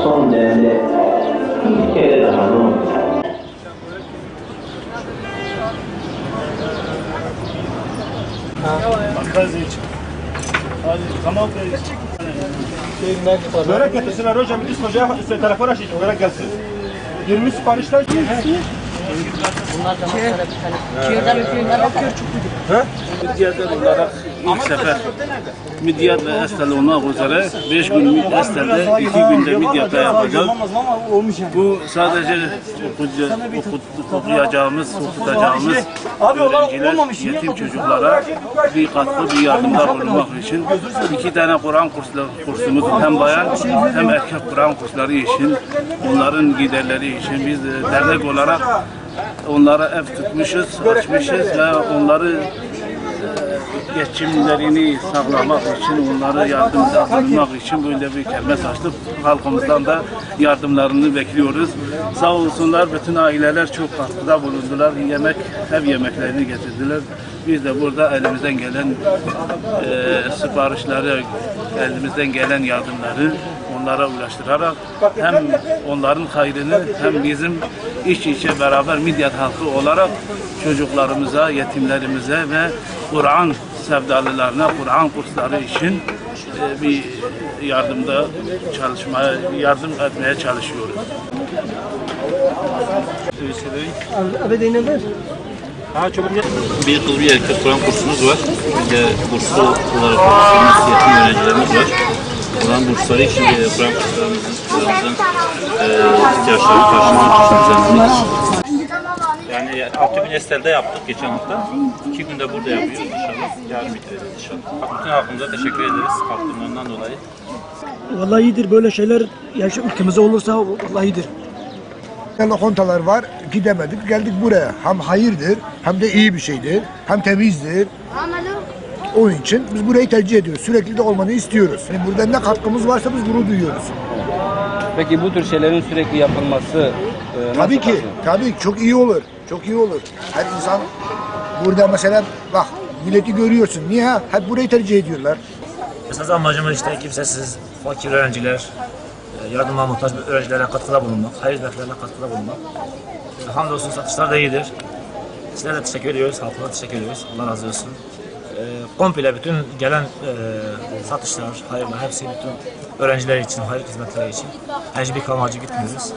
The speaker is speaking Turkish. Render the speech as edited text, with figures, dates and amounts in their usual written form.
Son dönemde bir kere daha ne oldu? Bakaz için. Hadi tamam kardeşim. Börek getirsinler hocam. Biz hocaya telefon açacağız. Börek gelsin. 20 siparişler. Bunlardan ciğerden öpüyorlar, bakıyor çok büyük. Midyatlar olarak ilk sefer midyat ve estel olmak üzere 5 gün estelde 2 günde midyatta yapacağız. Bu sadece okuyacağımız, okutacağımız öğrenciler, yetim çocuklara bir katkı, bir yardımda bulunmak için 2 tane Kur'an kursumuz hem bayan hem erkek Kur'an kursları için, onların giderleri için biz dernek olarak onlara ev tutmuşuz, açmışız ve onları geçimlerini sağlamak için, onlara yardımda bulunmak için böyle bir kermes açtık. Halkımızdan da yardımlarını bekliyoruz. Sağ olsunlar, bütün aileler çok katkıda bulundular. Ev yemeklerini getirdiler. Biz de burada elimizden gelen siparişleri, elimizden gelen yardımları onlara ulaştırarak hem onların hayrını hem bizim iç içe beraber Midyat halkı olarak çocuklarımıza, yetimlerimize ve Kur'an sevdalılarına Kur'an kursları için bir yardım etmeye çalışıyoruz. Bir kız bir erkek Kur'an kursumuz var. Bir de burslu olarak çalıştığımız yetim öğrencilerimiz var. Kur'an bursları için Kur'an kurslarımızın ihtiyaçlarını karşılamak için. Yani 6 gün Estel'de yaptık geçen hafta. 2 günde burada yapıyoruz inşallah. Yarın bitireceğiz inşallah. Bütün halkımıza teşekkür ederiz katkılarından dolayı. Vallahi iyidir böyle şeyler, yani şu ülkemizde olursa vallahi iyidir. Lokantalar var, gidemedik, geldik buraya. Hem hayırdır, hem de iyi bir şeydir, hem temizdir. Onun için biz burayı tercih ediyoruz. Sürekli de olmanı istiyoruz. Yani burada ne katkımız varsa biz bunu duyuyoruz. Peki bu tür şeylerin sürekli yapılması Tabii ki, tabii çok iyi olur. Çok iyi olur. Her insan burada mesela bak milleti görüyorsun. Niye? Hep burayı tercih ediyorlar. Esas amacımız işte kimsesiz, fakir öğrenciler, yardıma muhtaç öğrencilere katkıda bulunmak, hayır hizmetlerine katkıda bulunmak. Hamdolsun satışlar da iyidir. Sizlere de teşekkür ediyoruz, halkına da teşekkür ediyoruz. Allah razı olsun. Komple bütün gelen satışlar, hayırlar hepsi bütün öğrenciler için, hayır hizmetleri için. Hiçbir amacı gitmiyoruz.